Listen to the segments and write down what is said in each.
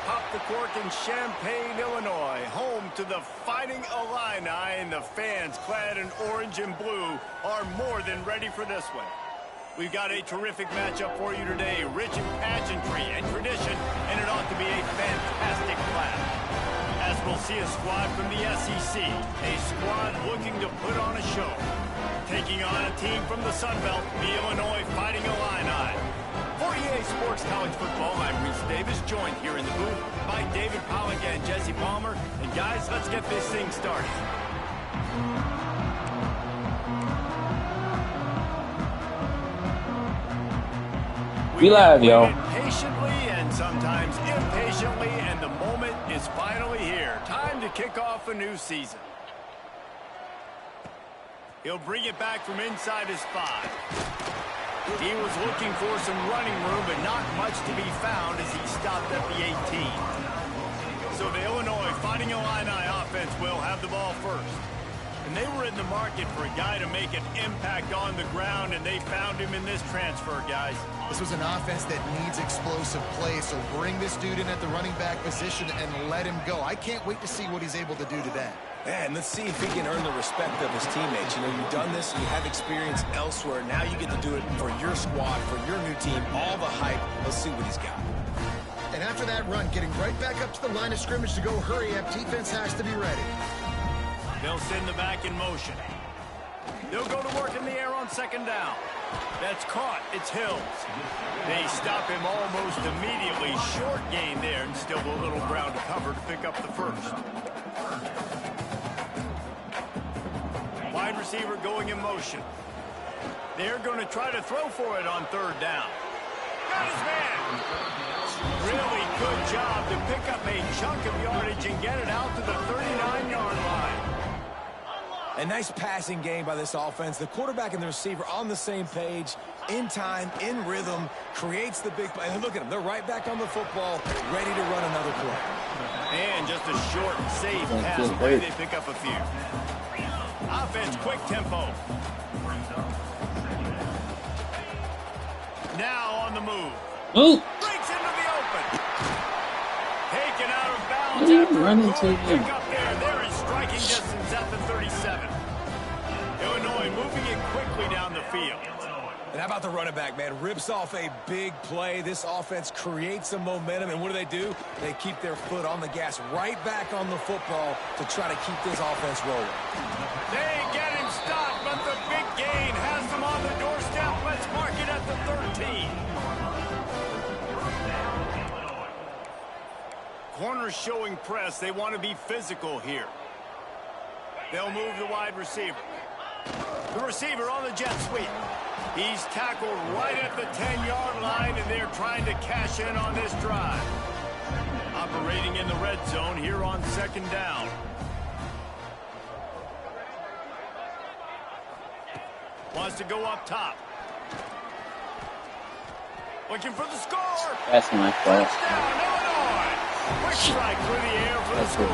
pop the cork in Champaign, Illinois, home to the Fighting Illini, and the fans clad in orange and blue are more than ready for this one. We've got a terrific matchup for you today, rich in pageantry and tradition, and it ought to be a fantastic clash. As we'll see a squad from the SEC, a squad looking to put on a show. Taking on a team from the Sun Belt, the Illinois Fighting Illini. For EA Sports College Football, I'm Reese Davis, joined here in the booth by David Pollack and Jesse Palmer. And guys, let's get this thing started. We live, yo. Patiently and sometimes impatiently, and the moment is finally here. Time to kick off a new season. He'll bring it back from inside his 5. He was looking for some running room, but not much to be found as he stopped at the 18. So the Illinois Fighting Illini offense will have the ball first. And they were in the market for a guy to make an impact on the ground, and they found him in this transfer, guys. This was an offense that needs explosive play, so bring this dude in at the running back position and let him go. I can't wait to see what he's able to do today. And let's see if he can earn the respect of his teammates. You know, you've done this, you have experience elsewhere. Now you get to do it for your squad, for your new team, all the hype. Let's see what he's got. And after that run, getting right back up to the line of scrimmage to go hurry up, defense has to be ready. They'll send the back in motion. They'll go to work in the air on second down. That's caught. It's Hills. They stop him almost immediately. Short gain there, and still a little ground to cover to pick up the first. Wide receiver going in motion. They're going to try to throw for it on third down. Got his man. Really good job to pick up a chunk of yardage and get it out to the 39-yard line. A nice passing game by this offense. The quarterback and the receiver on the same page, in time, in rhythm, creates the big play. And look at them. They're right back on the football, ready to run another play. And just a short, safe pass play. They pick up a few. Offense, quick tempo. Now on the move. Ooh. Breaks into the open. Taken out of bounds. What are you running to him? Pick up there. There is striking distance at the 37. Illinois moving it quickly down the field. And how about the running back, man? Rips off a big play. This offense creates some momentum. And what do? They keep their foot on the gas, right back on the football to try to keep this offense rolling. They get him stopped, but the big gain has them on the doorstep. Let's mark it at the 13. Corners showing press. They want to be physical here. They'll move the wide receiver. The receiver on the jet sweep. He's tackled right at the 10-yard line, and they're trying to cash in on this drive. Operating in the red zone here on second down. Wants to go up top. Looking for the score. That's my fault. Touchdown, Illinois. Quick strike through the air for the score.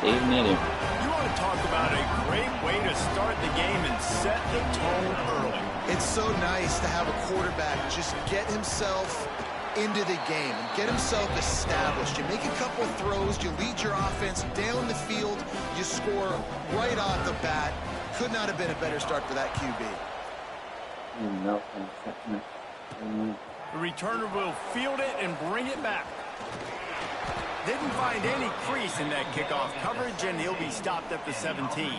Stay near him. You want to talk about a great way to start the game and set the tone early. It's so nice to have a quarterback just get himself into the game and get himself established. You make a couple throws, you lead your offense down the field, you score right off the bat. Could not have been a better start for that QB. The returner will field it and bring it back. Didn't find any crease in that kickoff coverage, and he'll be stopped at the 17.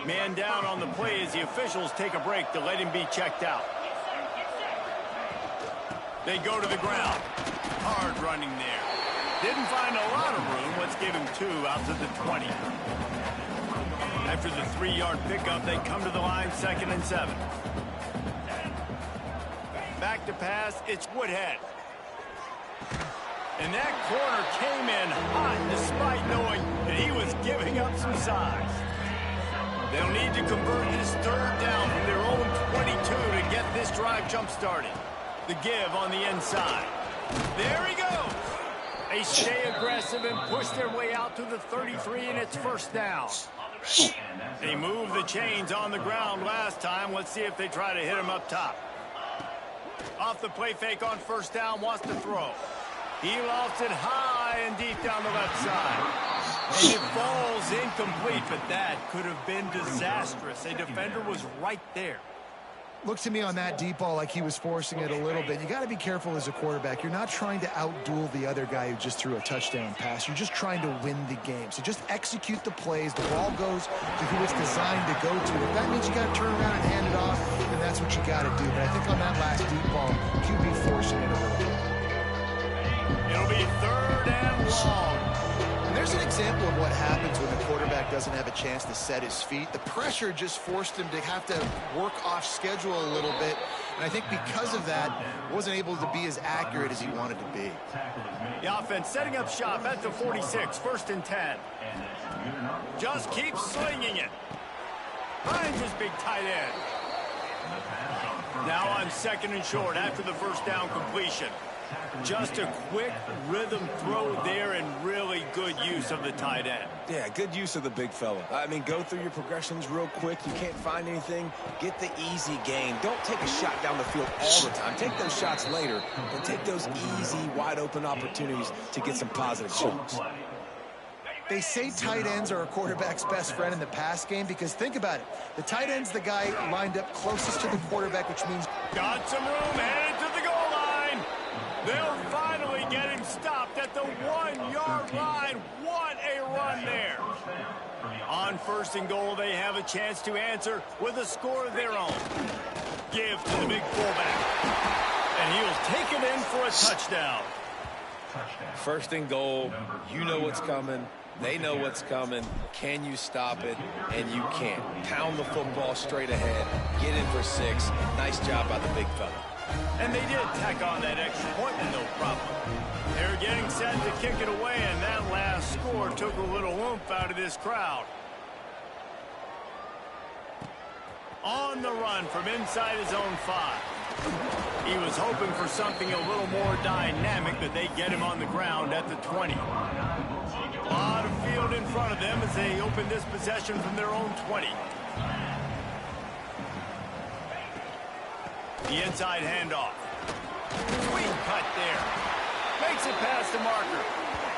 Man down on the play as the officials take a break to let him be checked out. They go to the ground. Hard running there. Didn't find a lot of room. Let's give him 2 out to the 20. After the 3-yard pickup, they come to the line, 2nd and 7. Back to pass, it's Woodhead. And that corner came in hot despite knowing that he was giving up some size. They'll need to convert this third down from their own 22 to get this drive jump-started. The give on the inside. There he goes. They stay aggressive and push their way out to the 33, and it's first down. They moved the chains on the ground last time. Let's see if they try to hit him up top. Off the play fake on first down, wants to throw. He lofts it high and deep down the left side. And it falls incomplete, but that could have been disastrous. A defender was right there. Looks to me on that deep ball like he was forcing it a little bit. You got to be careful as a quarterback. You're not trying to outduel the other guy who just threw a touchdown pass. You're just trying to win the game. So just execute the plays. The ball goes to who it's designed to go to. If that means you got to turn around and hand it off, then that's what you got to do. But I think on that last deep ball, QB forcing it a little bit. It'll be 3rd and long. And there's an example of what happens when the quarterback doesn't have a chance to set his feet. The pressure just forced him to have to work off schedule a little bit. And I think because of that, wasn't able to be as accurate as he wanted to be. The offense setting up shop at the 46, 1st and 10. Just keeps slinging it. Finds his big tight end. Now on 2nd and short after the 1st down completion. Just a quick rhythm throw there and really good use of the tight end. Yeah, good use of the big fella. I mean, go through your progressions real quick. You can't find anything. Get the easy gain. Don't take a shot down the field all the time. Take those shots later and take those easy, wide-open opportunities to get some positive shots. They say tight ends are a quarterback's best friend in the pass game because think about it. The tight end's the guy lined up closest to the quarterback, which means... Got some room, headed to the goal line. They'll finally get him stopped at the 1-yard line. What a run there. On 1st and goal, they have a chance to answer with a score of their own. Give to the big fullback. And he'll take it in for a touchdown. 1st and goal, you know what's coming. They know what's coming. Can you stop it? And you can't. Pound the football straight ahead. Get in for 6. Nice job by the big fella. And they did tack on that extra point with no problem. They're getting set to kick it away, and that last score took a little oomph out of this crowd. On the run from inside his own 5. He was hoping for something a little more dynamic, but they get him on the ground at the 20. A lot of field in front of them as they open this possession from their own 20. The inside handoff. Sweet cut there. Makes it past the marker.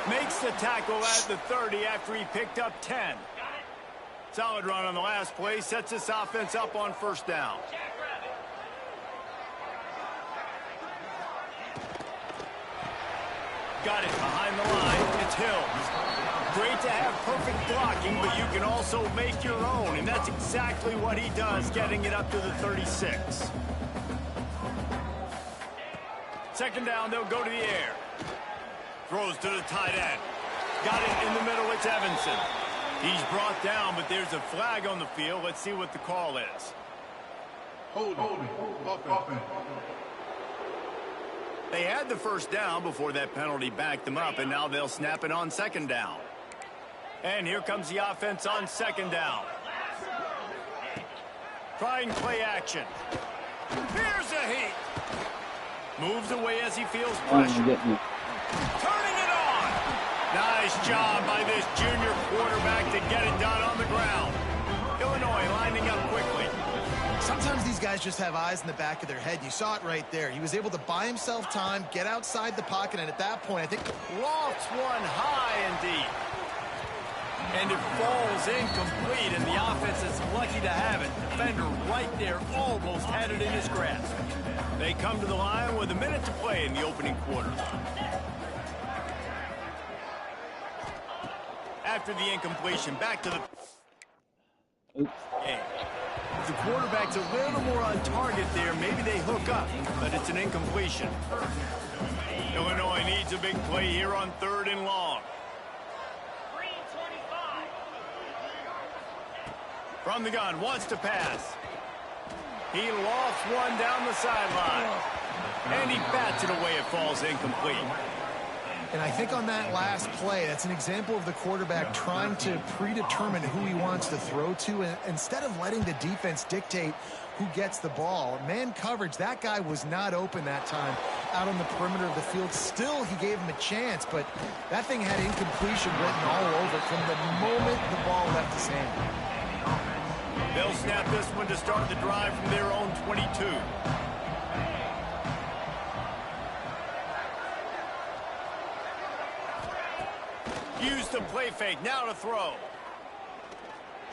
Makes the tackle at the 30 after he picked up 10. Solid run on the last play. Sets this offense up on 1st down. Got it behind the line. It's Hill. Great to have perfect blocking, but you can also make your own, and that's exactly what he does, getting it up to the 36. 2nd down, they'll go to the air. Throws to the tight end. Got it in the middle, it's Evanson. He's brought down, but there's a flag on the field. Let's see what the call is. Hold. They had the 1st down before that penalty backed them up, and now they'll snap it on 2nd down. And here comes the offense on 2nd down. Trying play action. Here's a heat. Moves away as he feels pressure. Turning it on. Nice job by this junior quarterback to get it done on the ground. Illinois lining up quickly. Sometimes these guys just have eyes in the back of their head. You saw it right there. He was able to buy himself time, get outside the pocket, and at that point, I think... Lofts one high and deep. And it falls incomplete, and the offense is lucky to have it. Defender right there almost had it in his grasp. They come to the line with a minute to play in the opening quarter. After the incompletion, back to the game. If the quarterback's a little more on target there, maybe they hook up, but it's an incompletion. Illinois needs a big play here on 3rd and long. From the gun, wants to pass. He lofts one down the sideline. And he bats it away. It falls incomplete. And I think on that last play, that's an example of the quarterback trying to predetermine who he wants to throw to, and instead of letting the defense dictate who gets the ball. Man coverage, that guy was not open that time out on the perimeter of the field. Still, he gave him a chance, but that thing had incompletion written all over it from the moment the ball left his hand. They'll snap this one to start the drive from their own 22. Use the play fake. Now to throw.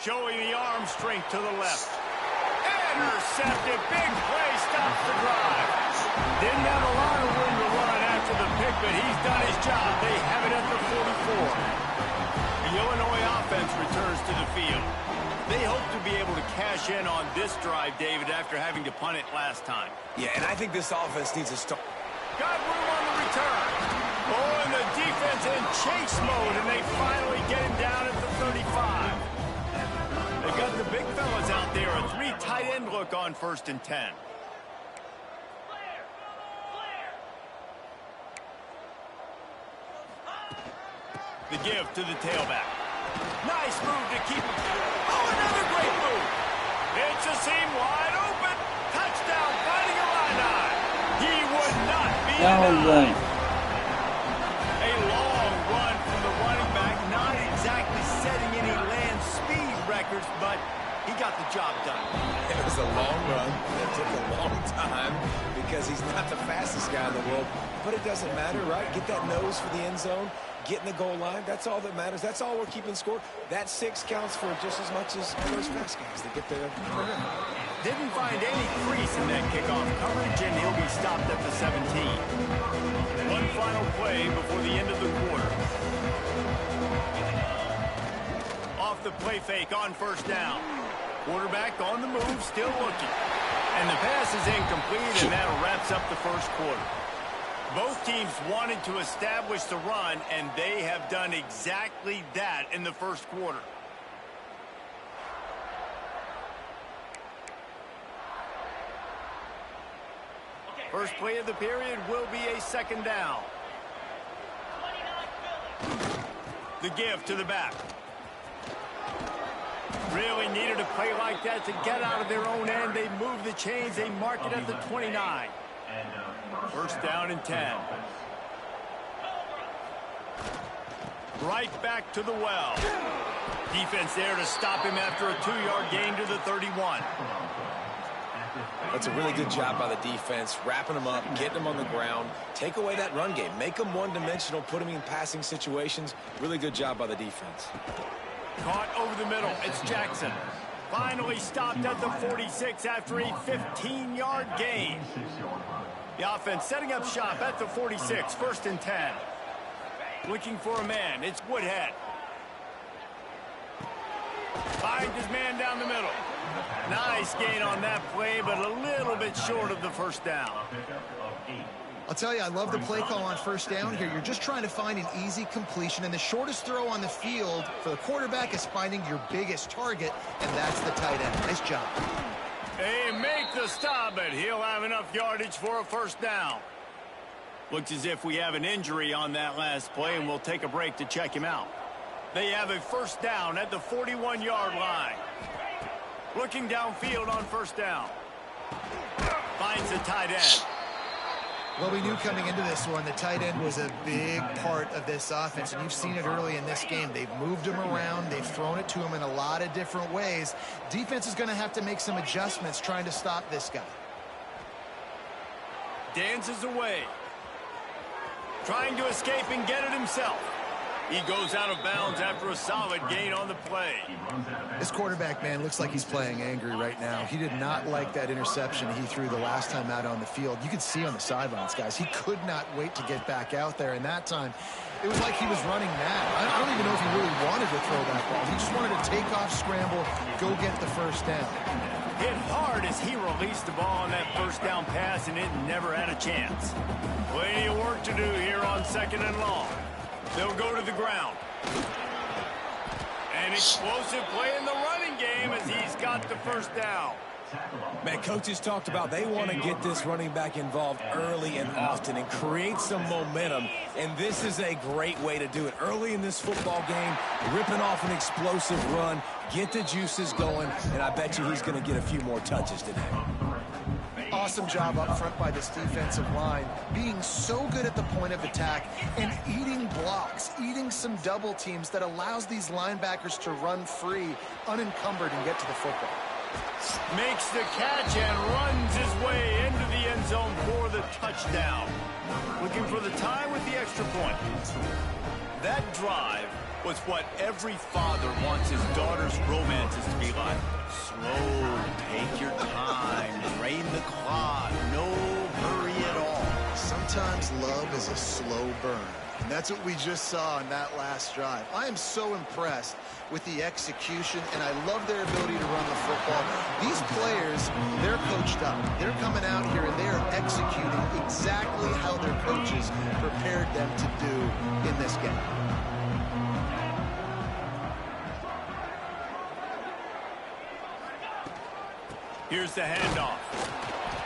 Showing the arm strength to the left. Intercepted. Big play. Stops the drive. Didn't have a lot of room to run after the pick, but he's done his job. They have it at the 44. The Illinois offense returns to the field. They hope to be able to cash in on this drive, David, after having to punt it last time. Yeah, and I think this offense needs to start. Got room on the return. Oh, and the defense in chase mode, and they finally get him down at the 35. They got the big fellas out there. A 3 tight end look on 1st and 10. The give to the tailback. Nice move to keep him. Oh, another great move. It's a seam wide open. Touchdown, Fighting Illini. He would not be denied. A long run from the running back. Not exactly setting any land speed records, but he got the job done. It was a long run that took a long time because he's not the fastest guy in the world. But it doesn't matter, right? Get that nose for the end zone. Get in the goal line. That's all that matters. That's all we're keeping score. That 6 counts for just as much as those fast guys that get there. Didn't find any crease in that kickoff coverage, and he'll be stopped at the 17. One final play before the end of the quarter. Off the play fake on 1st down. Quarterback on the move, still looking. And the pass is incomplete, and that wraps up the 1st quarter. Both teams wanted to establish the run, and they have done exactly that in the 1st quarter. First play of the period will be a 2nd down. The give to the back. Really needed a play like that to get out of their own end. They move the chains. They mark it at the 29. 1st down and 10. Right back to the well. Defense there to stop him after a 2-yard gain to the 31. That's a really good job by the defense, wrapping them up, getting them on the ground, take away that run game, make them one-dimensional, put them in passing situations. Really good job by the defense. Caught over the middle. It's Jackson. Finally stopped at the 46 after a 15-yard gain. The offense setting up shop at the 46, 1st and 10. Looking for a man. It's Woodhead. Finds his man down the middle. Nice gain on that play, but a little bit short of the 1st down. I'll tell you, I love the play call on 1st down here. You're just trying to find an easy completion, and the shortest throw on the field for the quarterback is finding your biggest target, and that's the tight end. Nice job. They make the stop, but he'll have enough yardage for a 1st down. Looks as if we have an injury on that last play, and we'll take a break to check him out. They have a 1st down at the 41-yard line. Looking downfield on 1st down. Finds the tight end. Well, we knew coming into this one the tight end was a big part of this offense, and you've seen it early in this game. They've moved him around. They've thrown it to him in a lot of different ways. Defense is going to have to make some adjustments trying to stop this guy. Dances away. Trying to escape and get it himself. He goes out of bounds after a solid gain on the play. This quarterback, man, looks like he's playing angry right now. He did not like that interception he threw the last time out on the field. You could see on the sidelines, guys, he could not wait to get back out there. And that time, it was like he was running mad. I don't even know if he really wanted to throw that ball. He just wanted to take off, scramble, go get the 1st down. Hit hard as he released the ball on that 1st down pass, and it never had a chance. Plenty of work to do here on 2nd and long. They'll go to the ground. An explosive play in the running game as he's got the 1st down. Man, coaches talked about they want to get this running back involved early and often and create some momentum, and this is a great way to do it. Early in this football game, ripping off an explosive run, get the juices going, and I bet you he's going to get a few more touches today. Awesome job up front by this defensive line, being so good at the point of attack and eating blocks, eating some double teams that allows these linebackers to run free, unencumbered, and get to the football. Makes the catch and runs his way into the end zone for the touchdown. Looking for the tie with the extra point. That drive was what every father wants his daughter's romances to be like. Slow, take your time, drain the clock, no hurry at all. Sometimes love is a slow burn. And that's what we just saw in that last drive. I am so impressed with the execution, and I love their ability to run the football. These players, they're coached up. They're coming out here, and they're executing exactly how their coaches prepared them to do in this game. Here's the handoff.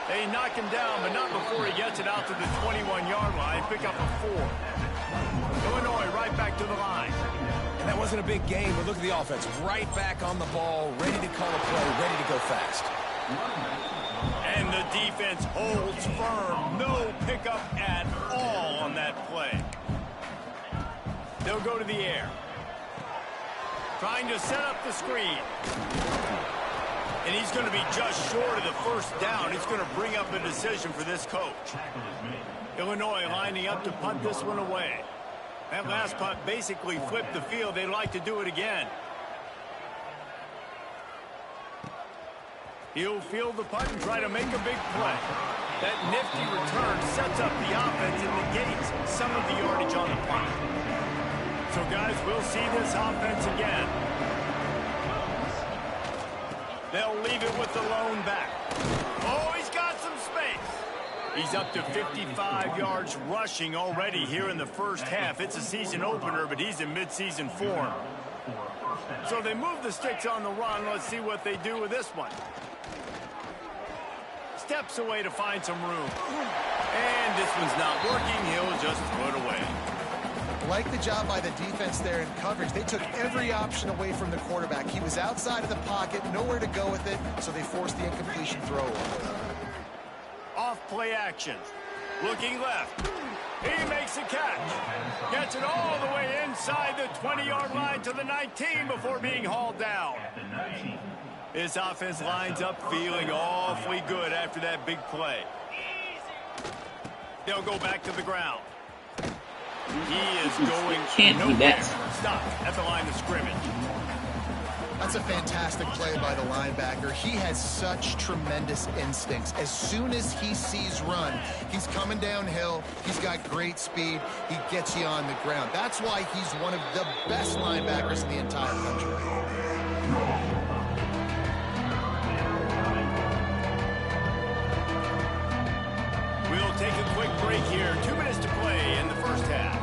They knock him down, but not before he gets it out to the 21-yard line. Pick up a 4. Illinois right back to the line. And that wasn't a big game, but look at the offense. Right back on the ball, ready to call a play, ready to go fast. And the defense holds firm. No pickup at all on that play. They'll go to the air. Trying to set up the screen. And he's going to be just short of the first down. It's going to bring up a decision for this coach. Illinois lining up to punt this one away. That last punt basically flipped the field. They'd like to do it again. He'll field the punt and try to make a big play. That nifty return sets up the offense and negates some of the yardage on the punt. So, guys, we'll see this offense again. They'll leave it with the lone back. Oh, he's got some space. He's up to 55 yards rushing already here in the first half. It's a season opener, but he's in midseason form. So they move the sticks on the run. Let's see what they do with this one. Steps away to find some room. And this one's not working. He'll just throw it away. Like the job by the defense there in coverage. They took every option away from the quarterback. He was outside of the pocket, nowhere to go with it, so they forced the incompletion throw. Off play action. Looking left. He makes a catch. Gets it all the way inside the 20-yard line to the 19 before being hauled down. This offense lines up feeling awfully good after that big play. They'll go back to the ground. He is going nowhere. Stop at the line of scrimmage. That's a fantastic play by the linebacker. He has such tremendous instincts. As soon as he sees run, he's coming downhill. He's got great speed. He gets you on the ground. That's why he's one of the best linebackers in the entire country. We'll take a quick break here. 2 minutes to play in the first half.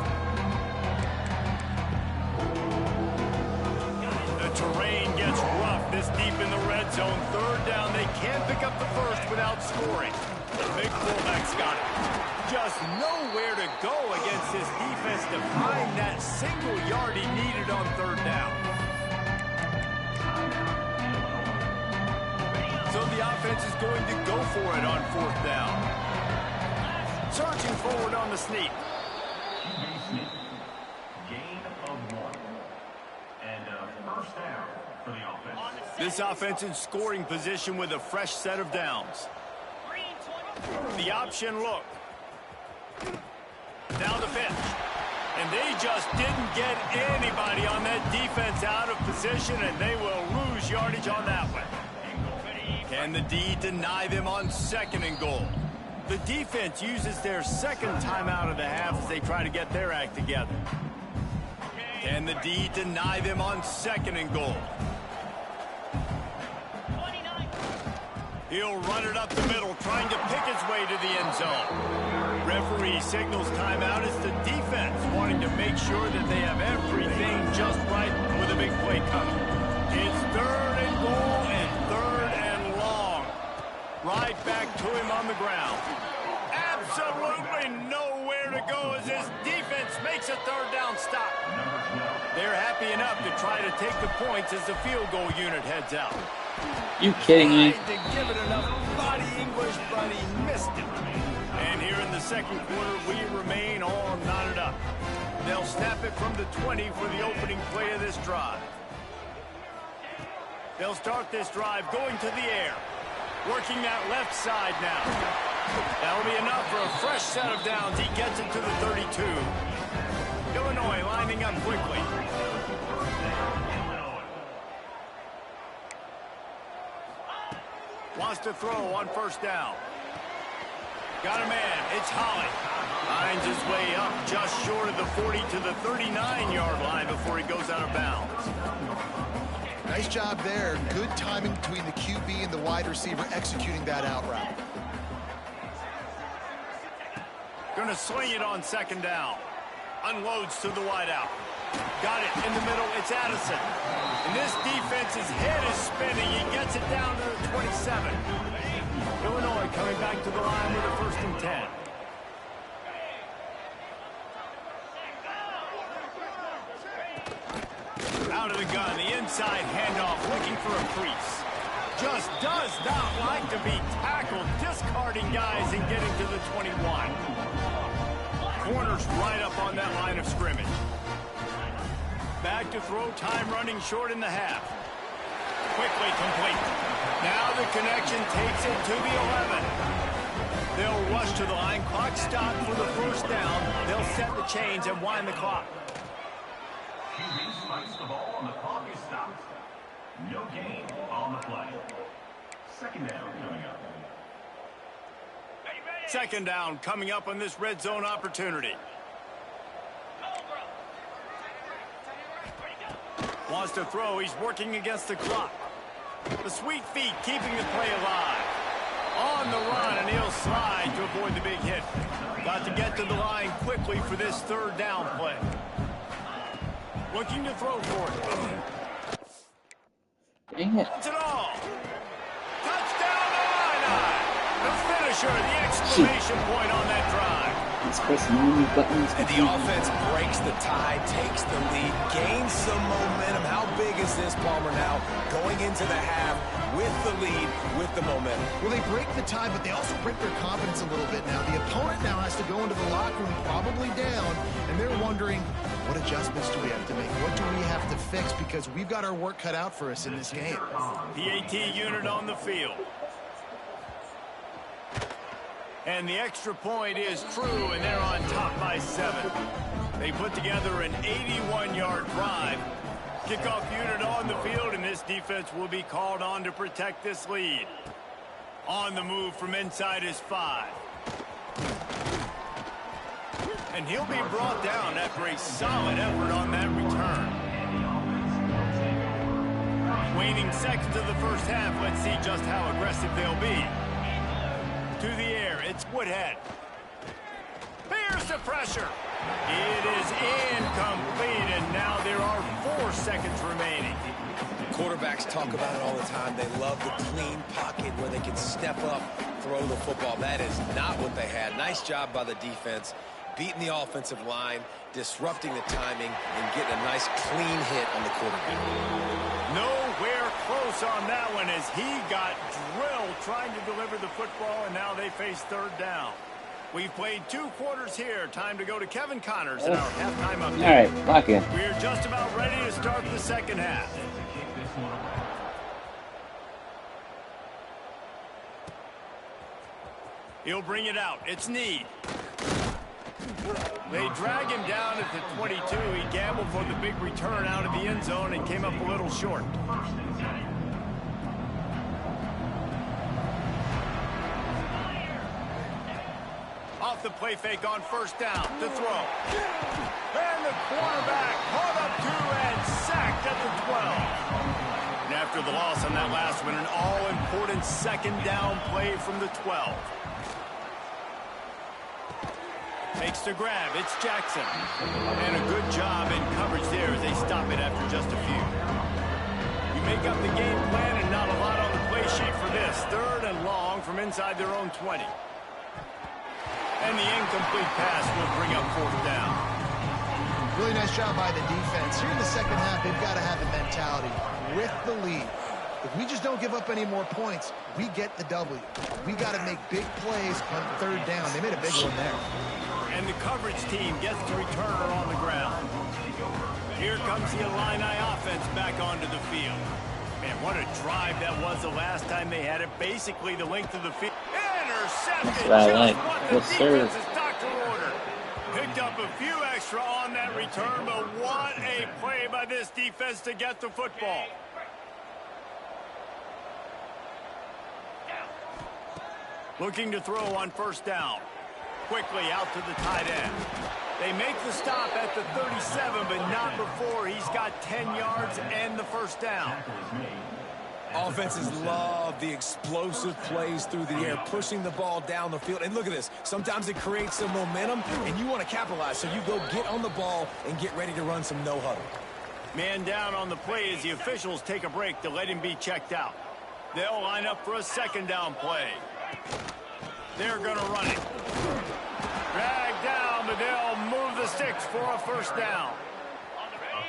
The terrain gets rough this deep in the red zone. Third down. They can't pick up the first without scoring. The big fullback's got it. Just nowhere to go against this defense to find that single yard he needed on third down. So the offense is going to go for it on fourth down. Surging forward on the sneak. Gain of 1. And first down for the offense. This offense in scoring position with a fresh set of downs. The option look. Now the pitch. And they just didn't get anybody on that defense out of position, and they will lose yardage on that one. Can the D deny them on second and goal? The defense uses their second timeout of the half as they try to get their act together. Can the D deny them on second and goal? He'll run it up the middle, trying to pick his way to the end zone. Referee signals timeout as the defense wanting to make sure that they have everything just right with a big play coming. It's third and goal and third and long. Right back to him on the ground. Absolutely nowhere to go as this defense makes a third down stop. They're happy enough to try to take the points as the field goal unit heads out. You kidding me? Tried to give it enough body English, but he missed it. And here in the second quarter, we remain all knotted up. They'll snap it from the 20 for the opening play of this drive. They'll start this drive going to the air. Working that left side now. That'll be enough for a fresh set of downs. He gets it to the 32. Illinois lining Wants to throw on first down. Got a man. It's Holly. Finds his way up just short of the 40 to the 39-yard line before he goes out of bounds. Nice job there. Good timing between the QB and the wide receiver executing that out route. Going to swing it on second down. Unloads to the wideout. Got it in the middle. It's Addison. And this defense's head is spinning. He gets it down to the 27. Illinois coming back to the line with a 1st and 10. Out of the gun, the inside handoff, looking for a crease. Just does not like to be tackled, discarding guys and getting to the 21. Corners right up on that line of scrimmage. Back to throw, time running short in the half. Quickly complete. Now the connection takes it to the 11. They'll rush to the line, clock stop for the 1st down. They'll set the chains and wind the clock. QB spikes the ball and the clock is stopped. No gain on the play. 2nd down coming up. 2nd down coming up on this red zone opportunity. Wants to throw. He's working against the clock. The sweet feet keeping the play alive. On the run, and he'll slide to avoid the big hit. Got to get to the line quickly for this 3rd down play. Looking to throw for it. Dang it. That's it all. Touchdown Illini. The finisher, the exclamation point on that drive. He's pressing all these buttons. And the offense breaks the tie, takes the lead, gains some momentum. How big is this, Palmer, now going into the half with the lead, with the momentum? Well, they break the tie, but they also break their confidence a little bit now. The opponent now has to go into the locker room probably down, and they're wondering, what adjustments do we have to make? What do we have to fix? Because we've got our work cut out for us in this game. PAT unit on the field. And the extra point is true, and they're on top by 7. They put together an 81-yard drive. Kickoff unit on the field, and this defense will be called on to protect this lead. On the move from inside is 5. And he'll be brought down after a solid effort on that return. Waning seconds of the 1st half, let's see just how aggressive they'll be. To the air, it's Woodhead. Here's the pressure. It is incomplete, and now there are 4 seconds remaining. Quarterbacks talk about it all the time. They love the clean pocket where they can step up, throw the football. That is not what they had. Nice job by the defense, beating the offensive line, disrupting the timing, and getting a nice clean hit on the quarterback. Nowhere close on that one as he got drilled trying to deliver the football, and now they face 3rd down. We've played 2 quarters here. Time to go to Kevin Connors in our halftime update. All right, lock in. We're just about ready to start the 2nd half. He'll bring it out. It's Need. They drag him down at the 22. He gambled for the big return out of the end zone and came up a little short. Off the play fake on 1st down to throw. And the quarterback caught up to and sacked at the 12. And after the loss on that last one, an all-important 2nd down play from the 12. Takes the grab. It's Jackson. And a good job in coverage there as they stop it after just a few. You make up the game plan and not a lot on the play sheet for this. 3rd and long from inside their own 20. And the incomplete pass will bring up 4th down. Really nice job by the defense. Here in the 2nd half, they've got to have the mentality with the lead. If we just don't give up any more points, we get the W. We got to make big plays on 3rd down. They made a big one there. And the coverage team gets the returner on the ground. Here comes the Illini offense back onto the field. Man, what a drive that was the last time they had it. Basically the length of the field. Intercepted. That's what I like. Just what the Yes, sir. defense's doctor ordered. Picked up a few extra on that return, but what a play by this defense to get the football. Looking to throw on first down. Quickly out to the tight end. They make the stop at the 37, but not before he's got 10 yards and the first down. Offenses love the explosive plays through the air, pushing the ball down the field. And look at this. Sometimes it creates some momentum, and you want to capitalize. So you go get on the ball and get ready to run some no huddle. Man down on the play as the officials take a break to let him be checked out. They'll line up for a second down play. They're going to run it. Drag down, but they'll move the sticks for a first down.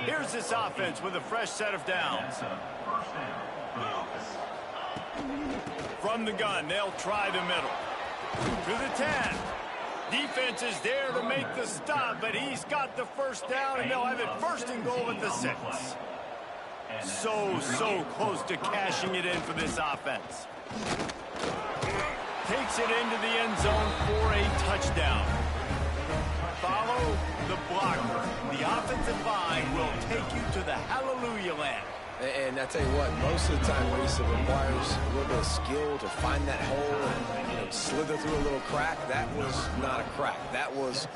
Here's this offense with a fresh set of downs. From the gun, they'll try the middle. To the 10. Defense is there to make the stop, but he's got the first down, and they'll have it first and goal at the 6. So close to cashing it in for this offense. Takes it into the end zone for a touchdown. Follow the blocker. The offensive line will take you to the hallelujah land. And I tell you what, most of the time, Reese, it requires a little bit of skill to find that hole and slither through a little crack. That was not a crack. That was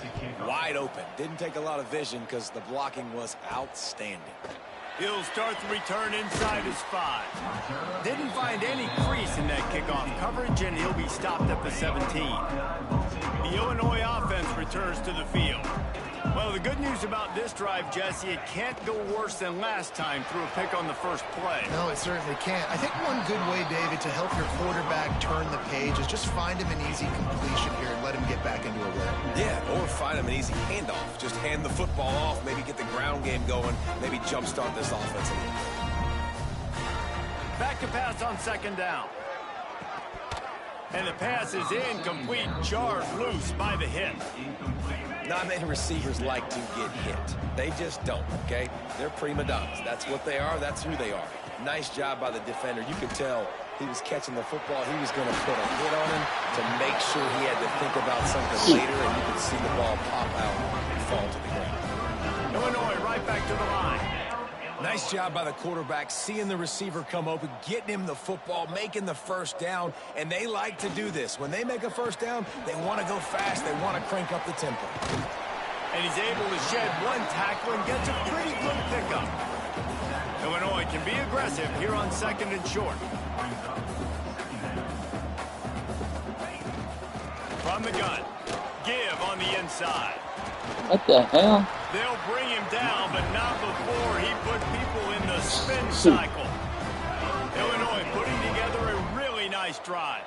wide open. Didn't take a lot of vision because the blocking was outstanding. He'll start the return inside his 5. Didn't find any crease in that kickoff coverage, and he'll be stopped at the 17. The Illinois offense returns to the field. Well, the good news about this drive, Jesse, it can't go worse than last time through a pick on the first play. No, it certainly can't. I think one good way, David, to help your quarterback turn the page is just find him an easy completion here and let him get back into a rhythm. Yeah, or find him an easy handoff. Just hand the football off, maybe get the ground game going, maybe jumpstart this offense a little. Back to pass on second down. And the pass is incomplete, jarred loose by the hit. Not many receivers like to get hit. They just don't, okay? They're prima donnas. That's what they are. That's who they are. Nice job by the defender. You could tell he was catching the football. He was going to put a hit on him to make sure he had to think about something later, and you could see the ball pop out and fall to the ground. Illinois right back to the line. Nice job by the quarterback, seeing the receiver come open, getting him the football, making the first down, and they like to do this. When they make a first down, they want to go fast. They want to crank up the tempo. And he's able to shed one tackle and gets a pretty good pickup. Illinois can be aggressive here on second and short. From the gun, give on the inside. What the hell? They'll bring him down, but not before he put people in the spin cycle. Illinois putting together a really nice drive.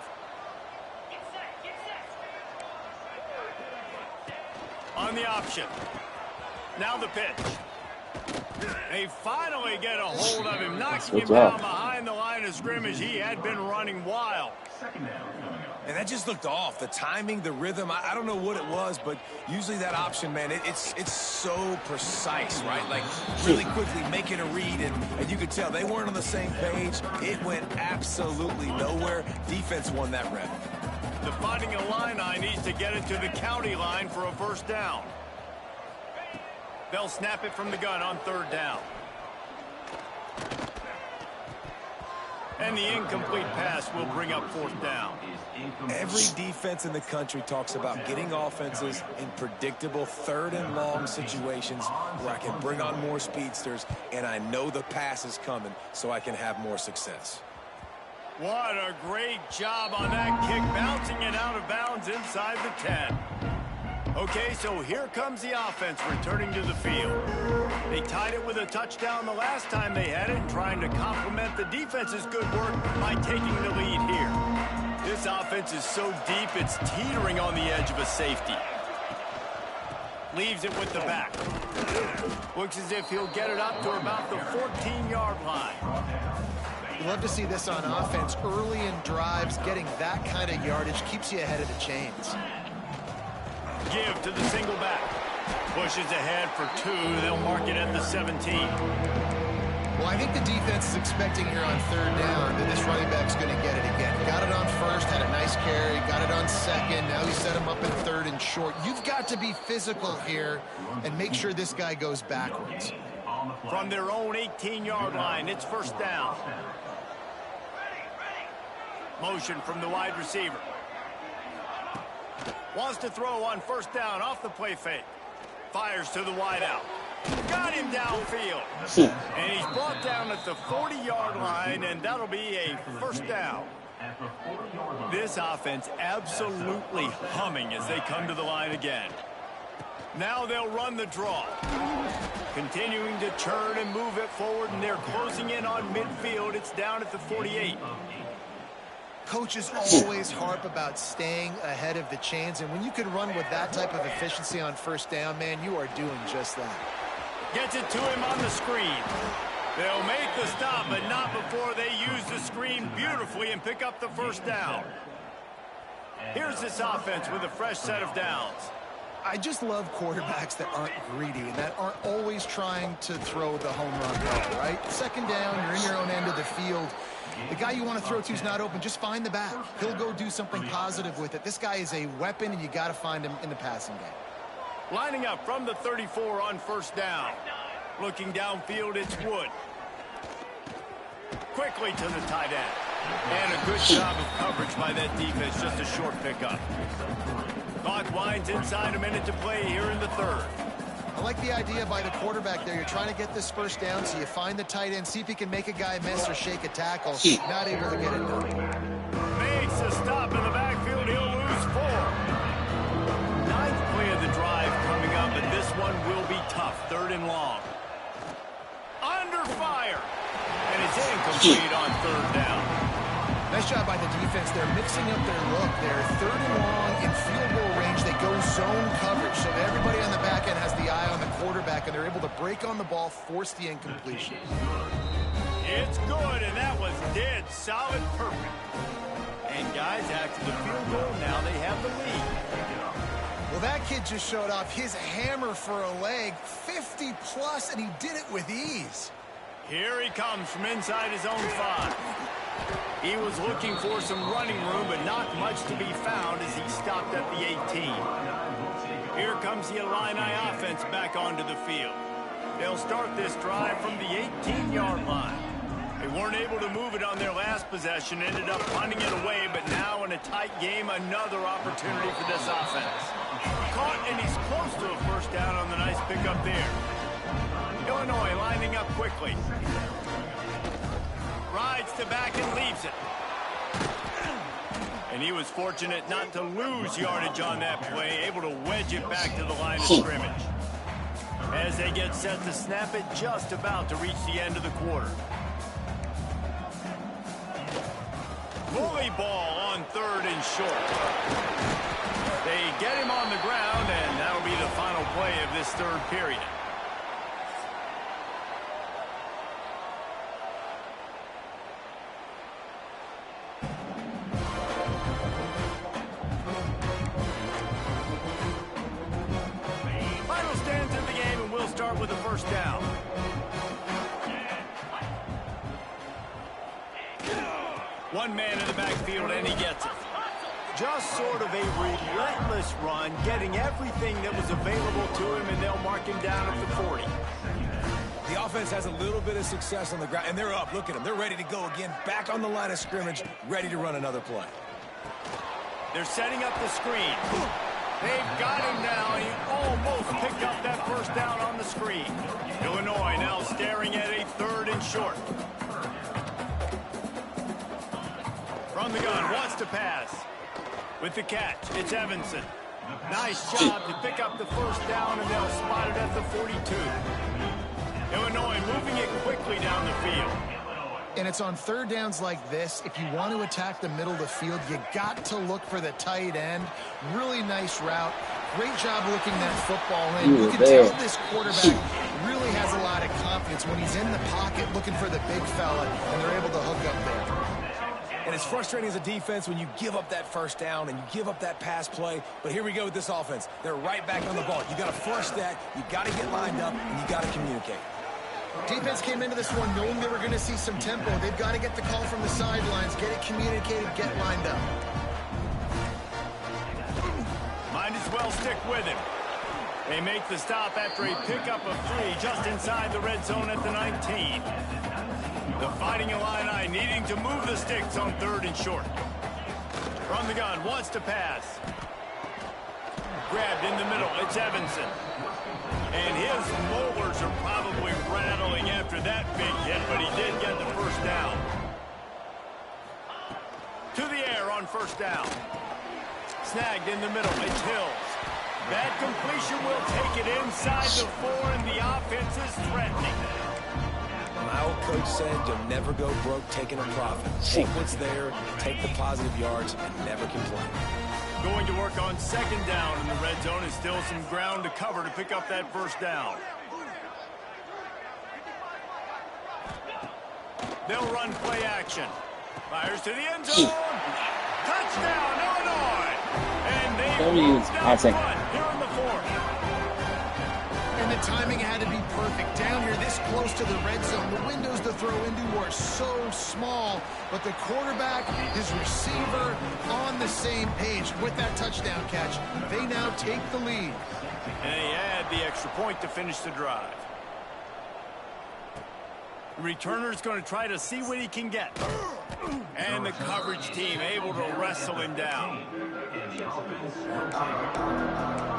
On the option. Now the pitch. They finally get a hold of him, knocking him down behind the line of scrimmage. He had been running wild. And that just looked off. The timing, the rhythm, I don't know what it was, but usually that option, man, it's so precise, right? Like, really quickly making a read, and you could tell they weren't on the same page. It went absolutely nowhere. Defense won that rep. The Fighting Illini needs to get it to the county line for a first down. They'll snap it from the gun on third down. And the incomplete pass will bring up fourth down. Every defense in the country talks about getting offenses in predictable third and long situations where I can bring on more speedsters and I know the pass is coming so I can have more success. What a great job on that kick, bouncing it out of bounds inside the 10. Okay, so here comes the offense returning to the field. They tied it with a touchdown the last time they had it, trying to complement the defense's good work by taking the lead here. This offense is so deep, it's teetering on the edge of a safety. Leaves it with the back. Looks as if he'll get it up to about the 14-yard line. You love to see this on offense. Early in drives, getting that kind of yardage keeps you ahead of the chains. Give to the single back. Pushes ahead for 2. They'll mark it at the 17. Well, I think the defense is expecting here on third down that this running back's going to get it again. Got it on first, had a nice carry, got it on second. Now he set him up in third and short. You've got to be physical here and make sure this guy goes backwards. From their own 18-yard line, it's first down. Motion from the wide receiver. Wants to throw on first down off the play fake. Fires to the wideout. Got him downfield. And he's brought down at the 40-yard line, and that'll be a first down. This offense absolutely humming as they come to the line again. Now they'll run the draw. Continuing to turn and move it forward, and they're closing in on midfield. It's down at the 48. Coaches always harp about staying ahead of the chains, and when you can run with that type of efficiency on first down, man, you are doing just that. Gets it to him on the screen. They'll make the stop, but not before they use the screen beautifully and pick up the first down. Here's this offense with a fresh set of downs. I just love quarterbacks that aren't greedy and that aren't always trying to throw the home run ball, right? Second down, you're in your own end of the field. The guy you want to throw to is not open. Just find the back. He'll go do something positive with it. This guy is a weapon, and you got to find him in the passing game. Lining up from the 34 on first down. Looking downfield, it's Wood. Quickly to the tight end. And a good job of coverage by that defense. Just a short pickup. Clock winds inside, a minute to play here in the third. I like the idea by the quarterback there. You're trying to get this first down, so you find the tight end, see if he can make a guy miss or shake a tackle. Not able to get it done. Makes a stop in the backfield. He'll lose 4. Ninth play of the drive coming up, and this one will be tough. Third and long. Under fire. And it's incomplete on third down. Nice job by the defense. They're mixing up their look. They're third and long in field goal range. They go zone coverage, so everybody on the back end has the eye on the quarterback, and they're able to break on the ball, force the incompletion. It's good, and that was dead solid perfect. And guys, after the field goal, now they have the lead. Well, that kid just showed off his hammer for a leg, 50-plus, and he did it with ease. Here he comes from inside his own 5. He was looking for some running room, but not much to be found as he stopped at the 18. Here comes the Illini offense back onto the field. They'll start this drive from the 18-yard line. They weren't able to move it on their last possession, ended up punting it away, but now in a tight game, another opportunity for this offense. Caught, and he's close to a first down on the nice pickup there. Illinois lining up quickly. Rides to back and leaves it. And he was fortunate not to lose yardage on that play, able to wedge it back to the line of scrimmage. As they get set to snap it, just about to reach the end of the quarter. Bully ball on third and short. They get him on the ground, and that'll be the final play of this third period. Final stands in the game, and we'll start with the first down. One man in the backfield, and he gets it. Just sort of a relentless run, getting everything that was available to him, and they'll mark him down at the 40. The offense has a little bit of success on the ground, and they're up. Look at them. They're ready to go again, back on the line of scrimmage, ready to run another play. They're setting up the screen. They've got him now, and he almost picked up that first down on the screen. Illinois now staring at a third and short. From the gun, wants to pass. With the catch, it's Evanson. Nice job to pick up the first down, and they'll spot it at the 42. Illinois moving it quickly down the field. And it's on third downs like this. If you want to attack the middle of the field, you got to look for the tight end. Really nice route. Great job looking that football in. You can tell this quarterback really has a lot of confidence when he's in the pocket looking for the big fella, and they're able to hook up there. And it's frustrating as a defense when you give up that first down and you give up that pass play. But here we go with this offense. They're right back on the ball. You got to flush that. You got to get lined up, and you got to communicate. Defense came into this one knowing they were going to see some tempo. They've got to get the call from the sidelines, get it communicated, get lined up. Might as well stick with him. They make the stop after a pickup of 3 just inside the red zone at the 19. The Fighting Illini needing to move the sticks on third and short. From the gun, wants to pass. grabbed in the middle. It's Evanson. And his molars are probably rattling after that big hit, but he did get the first down. To the air on first down. Snagged in the middle. It's Hills. That completion will take it inside the 4, and the offense is threatening. My old coach said you'll never go broke taking a profit. Take what's there, take the positive yards, and never complain. Going to work on second down in the red zone, and still some ground to cover to pick up that first down. They'll run play action. Fires to the end zone. Touchdown, Illinois. And they moved out front here in the 4th. And the timing had to be perfect. Down here this close to the red zone, the windows to throw into are so small, but the quarterback, his receiver on the same page with that touchdown catch. They now take the lead. And they add the extra point to finish the drive. The returner's going to try to see what he can get. And the coverage team able to wrestle him down.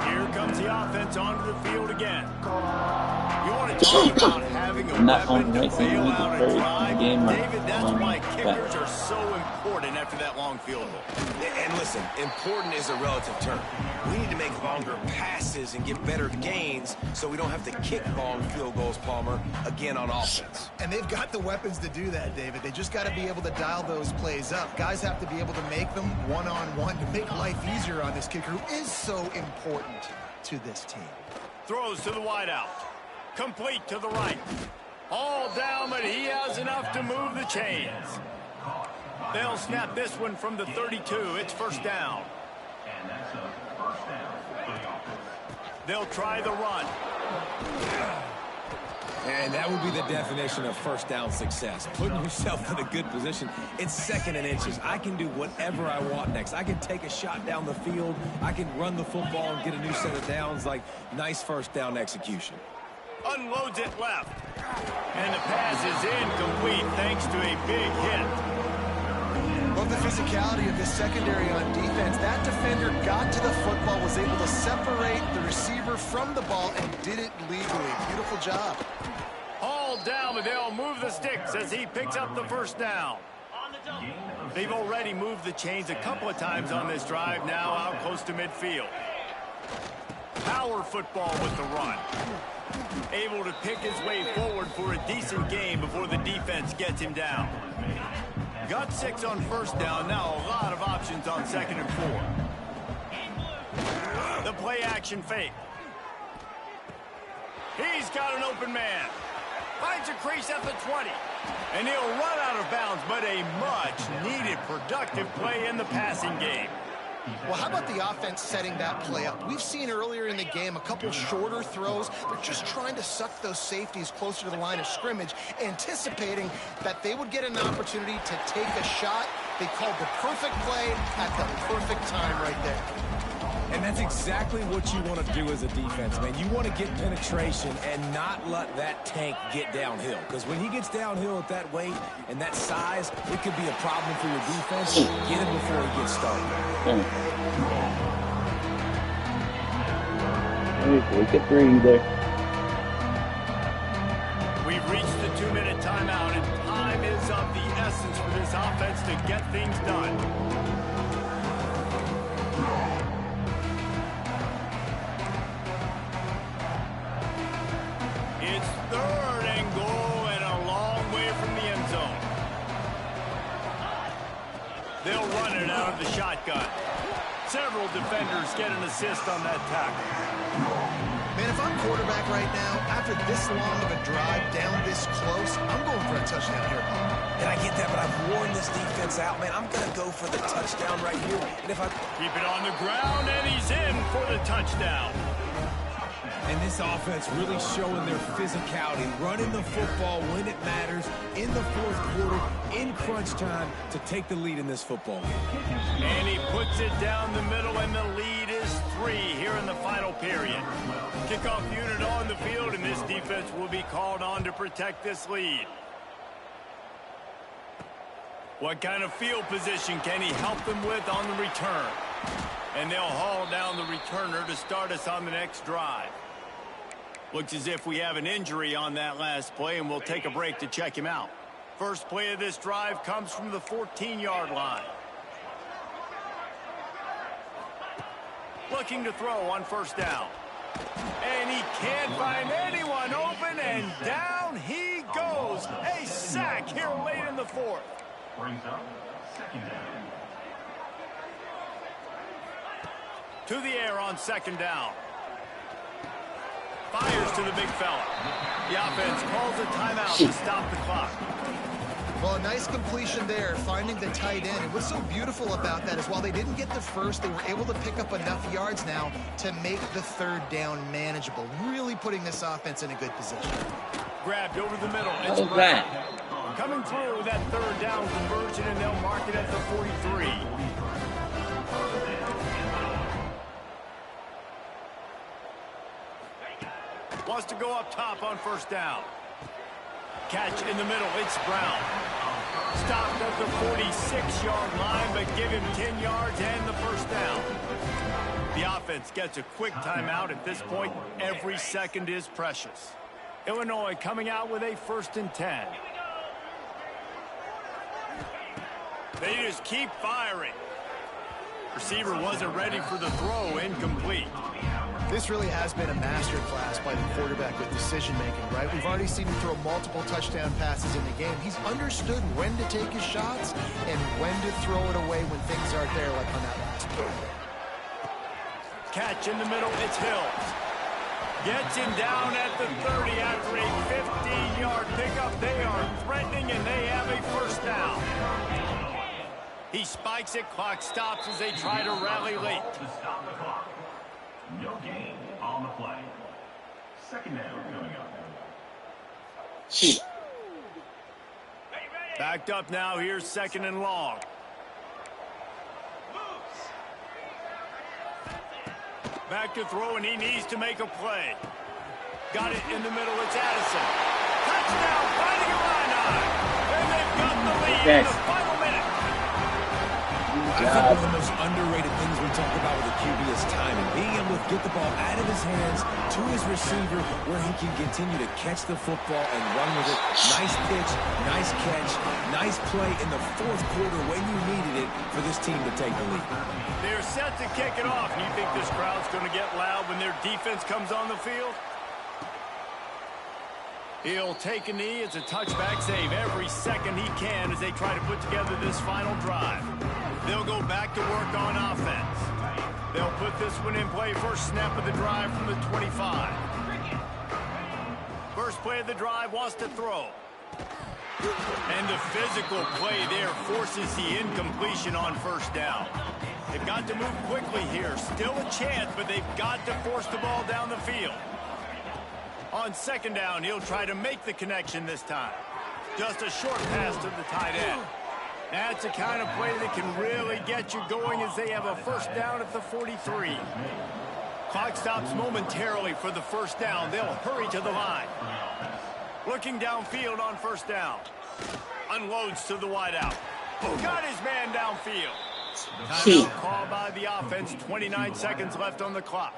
Here comes the offense onto the field again. You want to talk about having a weapon to bail out a drive? David, that's why kickers are so important after that long field goal. And listen, important is a relative term. We need to make longer passes and get better gains so we don't have to kick long field goals, Palmer, again on offense. And they've got the weapons to do that, David. They just got to be able to dial those plays up. Guys have to be able to make them one-on-one to make life easier on this kicker who is so important to this team. Throws to the wideout. Complete to the right. All down, but he has enough to move the chains. They'll snap this one from the 32. It's first down. And that's a first down for the offense. They'll try the run. And that would be the definition of first down success. Putting yourself in a good position. It's 2nd and inches. I can do whatever I want next. I can take a shot down the field. I can run the football and get a new set of downs. Like, nice first down execution. Unloads it left. And the pass is incomplete thanks to a big hit. Love the physicality of this secondary on defense. That defender got to the football, was able to separate the receiver from the ball, and did it legally. Beautiful job. All down, but they'll move the sticks as he picks up the first down. They've already moved the chains a couple of times on this drive, now out close to midfield. Power football with the run. Able to pick his way forward for a decent game before the defense gets him down. Got 6 on first down, now a lot of options on 2nd and 4. The play action fake. He's got an open man. Finds a crease at the 20. And he'll run out of bounds, but a much-needed productive play in the passing game. Well, how about the offense setting that play up? We've seen earlier in the game a couple shorter throws. They're just trying to suck those safeties closer to the line of scrimmage, anticipating that they would get an opportunity to take a shot. They called the perfect play at the perfect time right there. And that's exactly what you want to do as a defense, man. You want to get penetration and not let that tank get downhill. Because when he gets downhill at that weight and that size, it could be a problem for your defense. Get him before he gets started. We could breathe there. We've reached the 2-minute timeout, and time is of the essence for this offense to get things done. It's 3rd and goal and a long way from the end zone. They'll run it out of the shotgun. Several defenders get an assist on that tackle. Man, if I'm quarterback right now, after this long of a drive down this close, I'm going for a touchdown here. And I get that, but I've worn this defense out, man. I'm going to go for the touchdown right here. And if I keep it on the ground, and he's in for the touchdown. And this offense really showing their physicality, running the football when it matters, in the 4th quarter, in crunch time, to take the lead in this football game. And he puts it down the middle, and the lead is 3 here in the final period. Kickoff unit on the field, and this defense will be called on to protect this lead. What kind of field position can he help them with on the return? And they'll haul down the returner to start us on the next drive. Looks as if we have an injury on that last play, and we'll take a break to check him out. First play of this drive comes from the 14-yard line. Looking to throw on first down. And he can't find anyone open, and down he goes. A sack here late in the fourth. Brings up second down. To the air on second down. Fires to the big fella. The offense calls a timeout to stop the clock. Well, a nice completion there, finding the tight end. And what's so beautiful about that is while they didn't get the first, they were able to pick up enough yards now to make the third down manageable. Really putting this offense in a good position. Grabbed over the middle. It's Brown. Coming through that third down conversion, and they'll mark it at the 43. Wants to go up top on first down. Catch in the middle. It's Brown. Stopped at the 46-yard line, but give him 10 yards and the first down. The offense gets a quick timeout at this point. Every second is precious. Illinois coming out with a 1st and 10. They just keep firing. Receiver wasn't ready for the throw. Incomplete. This really has been a masterclass by the quarterback with decision-making, right? We've already seen him throw multiple touchdown passes in the game. He's understood when to take his shots and when to throw it away when things aren't there, like on that last play. Catch in the middle, it's Hills. Gets him down at the 30 after a 15-yard pickup. They are threatening, and they have a first down. He spikes it, clock stops as they try to rally late. To stop the clock. No gain on the play. Second down coming up. Backed up now. Here's 2nd and long. Back to throw, and he needs to make a play. Got it in the middle. It's Addison. Touchdown, fighting a line on. And they've got the lead in the final minute. I think one of the most underrated things we talk about with a QB is timing. Being able to get the ball out of his hands to his receiver where he can continue to catch the football and run with it. Nice pitch, nice catch, nice play in the 4th quarter when you needed it for this team to take the lead. They're set to kick it off. You think this crowd's going to get loud when their defense comes on the field? He'll take a knee. It's a touchback save every second he can as they try to put together this final drive. They'll go back to work on offense. They'll put this one in play. First snap of the drive from the 25. First play of the drive, wants to throw. And the physical play there forces the incompletion on first down. They've got to move quickly here. Still a chance, but they've got to force the ball down the field. On second down, he'll try to make the connection this time. Just a short pass to the tight end. That's the kind of play that can really get you going as they have a first down at the 43. Clock stops momentarily for the first down. They'll hurry to the line. Looking downfield on first down. Unloads to the wideout. Got his man downfield. Timeout call by the offense. 29 seconds left on the clock.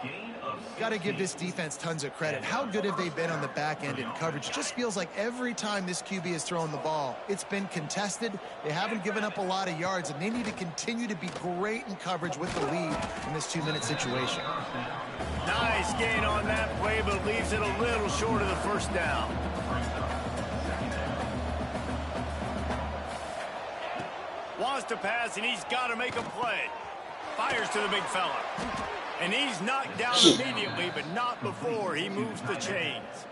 Got to give this defense tons of credit. How good have they been on the back end in coverage? Just feels like every time this QB has thrown the ball, it's been contested. They haven't given up a lot of yards, and they need to continue to be great in coverage with the lead in this 2-minute situation. Nice gain on that play, but leaves it a little short of the first down. Wants to pass, and he's got to make a play. Fires to the big fella. And he's knocked down immediately, but not before he moves the chains.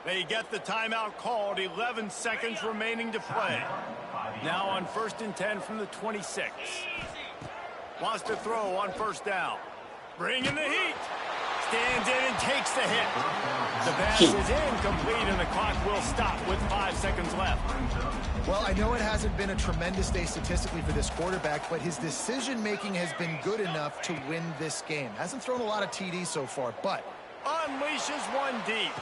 They get the timeout called. 11 seconds remaining to play. Now on 1st and 10 from the 26. Wants to throw on first down. Bringing the heat. Stands in and takes the hit. The pass is incomplete, and the clock will stop with 5 seconds left. Well, I know it hasn't been a tremendous day statistically for this quarterback, but his decision-making has been good enough to win this game. Hasn't thrown a lot of TDs so far, but unleashes one deep.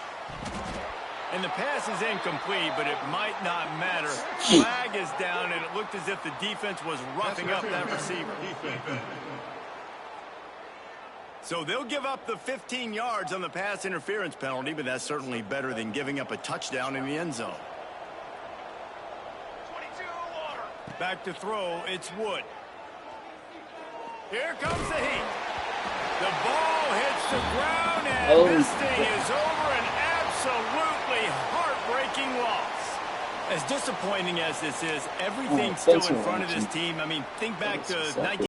And the pass is incomplete, but it might not matter. Flag is down, and it looked as if the defense was roughing up that receiver. So they'll give up the 15 yards on the pass interference penalty, but that's certainly better than giving up a touchdown in the end zone. Back to throw, it's Wood. Here comes the heat. The ball hits the ground, and this thing is over. An absolutely heartbreaking loss. As disappointing as this is, everything's still in front of this team. I mean, think back to 19